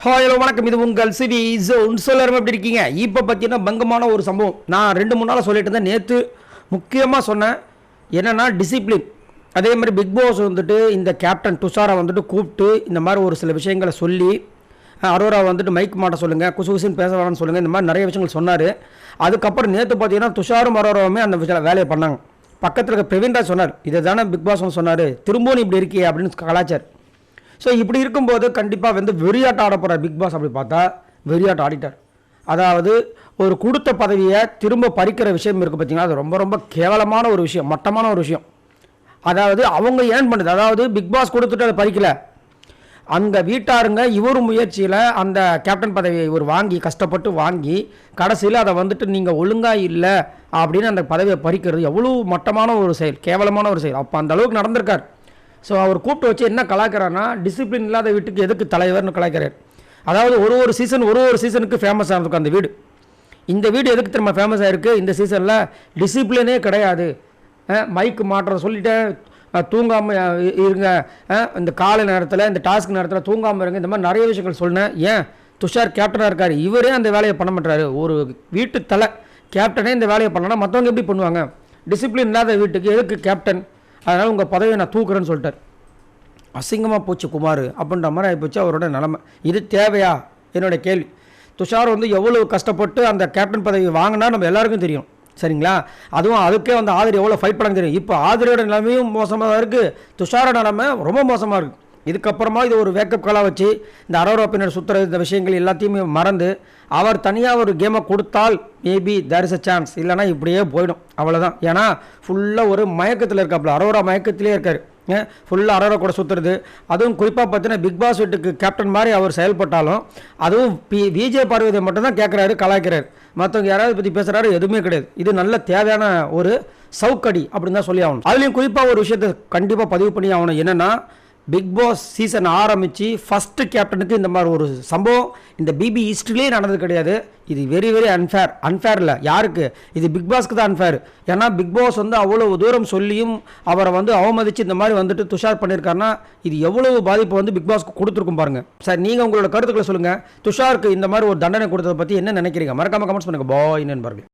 Hello வணக்கம், இது உங்கள் சிவி ஜோன். எல்லாரும் எப்படி இருக்கீங்க? இப்போ பார்த்தீங்கன்னா பங்கமான ஒரு சம்பவம் நான் 2-3 நாளாக சொல்லிட்டு இருந்தேன். நேற்று முக்கியமாக சொன்னேன் என்னென்னா டிசிப்ளின். அதே மாதிரி பிக் பாஸ் வந்துட்டு இந்த கேப்டன் துஷாரை வந்துட்டு கூப்பிட்டு இந்த மாதிரி ஒரு சில விஷயங்களை சொல்லி அரோரா வந்துட்டு மைக் மாட்ட சொல்லுங்கள், குசுகுசுன்னு பேச வேணாம்னு சொல்லுங்கள், இந்த மாதிரி நிறைய விஷயங்கள் சொன்னார். அதுக்கப்புறம் நேற்று பார்த்தீங்கன்னா துஷாரும் அரோராவுமே அந்த வேலையை பண்ணாங்க. பக்கத்தில் இருக்க பிரவீன்ராஜ் சொன்னார், இதை தானே பிக் பாஸ் சொன்னார், திரும்பவும் இப்படி இருக்கே அப்படின்னு கலாச்சார். ஸோ இப்படி இருக்கும்போது கண்டிப்பாக வந்து வெறியாட்டம் ஆட போகிறார் பிக் பாஸ். அப்படி பார்த்தா வெறியாட்டம் ஆடிட்டார். அதாவது ஒரு கொடுத்த பதவியை திரும்ப பறிக்கிற விஷயம் இருக்குது பார்த்தீங்கன்னா, அது ரொம்ப ரொம்ப கேவலமான ஒரு விஷயம், மட்டமான ஒரு விஷயம். அதாவது அவங்க ஏன் பண்ணுது, அதாவது பிக் பாஸ் கொடுத்துட்டு அதை பறிக்கல, அங்கே வீட்டாருங்க இவர் முயற்சியில் அந்த கேப்டன் பதவியை இவர் வாங்கி கஷ்டப்பட்டு வாங்கி கடைசியில் அதை வந்துட்டு நீங்கள் ஒழுங்காக இல்லை அப்படின்னு அந்த பதவியை பறிக்கிறது எவ்வளோ மட்டமான ஒரு செயல், கேவலமான ஒரு செயல். அப்போ அந்த அளவுக்கு நடந்திருக்கார். ஸோ அவர் கூப்பிட்டு வச்சு என்ன கலாய்க்கிறான்னா, டிசிப்ளின் இல்லாத வீட்டுக்கு எதுக்கு தலைவர்னு கலாய்க்கிறார். அதாவது ஒரு சீசனுக்கு ஃபேமஸ் ஆகிருக்கும் அந்த வீடு. இந்த வீடு எதுக்கு திரும்ப ஃபேமஸ் ஆகிருக்கு, இந்த சீசனில் டிசிப்ளினே கிடையாது, மைக்கு மாற்ற சொல்லிட்டு தூங்காமல் இருங்க, இந்த காலை நேரத்தில் இந்த டாஸ்க் நேரத்தில் தூங்காமல் இருங்க, இந்த மாதிரி நிறைய விஷயங்கள் சொன்னேன். ஏன் துஷார் கேப்டனாக இருக்கார், இவரே அந்த வேலையை பண்ண மாட்டாரு. ஒரு வீட்டு தலை கேப்டனே இந்த வேலையை பண்ணனா மற்றவங்க எப்படி பண்ணுவாங்க? டிசிப்ளின் இல்லாத வீட்டுக்கு எதுக்கு கேப்டன், அதனால் உங்கள் பதவியை நான் தூக்குறேன்னு சொல்லிட்டார். அசிங்கமாக போச்சு குமார் அப்படின்ற மாதிரி ஆகிப்போச்சு அவரோட நிலமை. இது தேவையா என்னோடய கேள்வி. துஷார் வந்து எவ்வளோ கஷ்டப்பட்டு அந்த கேப்டன் பதவி வாங்கினா நம்ம எல்லாருக்கும் தெரியும், சரிங்களா? அதுவும் அதுக்கே வந்து ஆதிரி எவ்வளோ ஃபைட் பண்ண தெரியும். இப்போ ஆதிரியோட நிலைமையும் மோசமாக தான் இருக்குது, துஷாரோட நிலைமை ரொம்ப மோசமாக இருக்குது. இதுக்கப்புறமா இது ஒரு வேக்கப் காலாக வச்சு இந்த அரோரா பின்னர் சுற்றுற இந்த விஷயங்கள் எல்லாத்தையுமே மறந்து அவர் தனியாக ஒரு கேமை கொடுத்தால் maybe there is a chance. இல்லைனா இப்படியே போயிடும், அவ்வளோதான். ஏன்னா ஃபுல்லாக ஒரு மயக்கத்தில் இருக்காப்புல, அரோரா மயக்கத்திலே இருக்கார். ஃபுல்லாக அரோரா கூட சுற்றுறது. அதுவும் குறிப்பாக பார்த்தீங்கன்னா பிக் பாஸ் வீட்டுக்கு கேப்டன் மாதிரி அவர் செயல்பட்டாலும் அதுவும் விஜய் பார்வதியை மட்டும்தான் கேட்குறாரு, கலாய்க்கிறார். மற்றவங்க யாராவது பற்றி பேசுகிறாரு எதுவுமே கிடையாது. இது நல்ல தேவையான ஒரு சவுக்கடி அப்படின்னு தான் சொல்லி ஆகணும். அதுலேயும் குறிப்பாக ஒரு விஷயத்தை கண்டிப்பாக பதிவு பண்ணி ஆகணும். என்னென்னா பிக் பாஸ் சீசன் ஆரம்பித்து ஃபஸ்ட்டு கேப்டனுக்கு இந்த மாதிரி ஒரு சம்பவம் இந்த பிபி ஹிஸ்ட்ரிலே நடந்தது கிடையாது. இது வெரி வெரி அன்ஃபேர் இல்லை யாருக்கு, இது பிக் பாஸ்க்கு தான் அன்ஃபேர். ஏன்னா பிக் பாஸ் வந்து அவ்வளோ தூரம் சொல்லியும் அவரை வந்து அவமதித்து இந்த மாதிரி வந்துட்டு துஷார் பண்ணியிருக்காருன்னா இது எவ்வளவு பாதிப்பு வந்து பிக் பாஸ்க்கு கொடுத்துருக்கும் பாருங்கள். சார் நீங்கள் உங்களோட கருத்துக்களை சொல்லுங்கள். துஷாருக்கு இந்த மாதிரி ஒரு தண்டனை கொடுத்ததை பற்றி என்ன நினைக்கிறீங்க? மறக்காமல் கமெண்ட்ஸ் பண்ணுங்கள். பாய் நண்பர்கள்.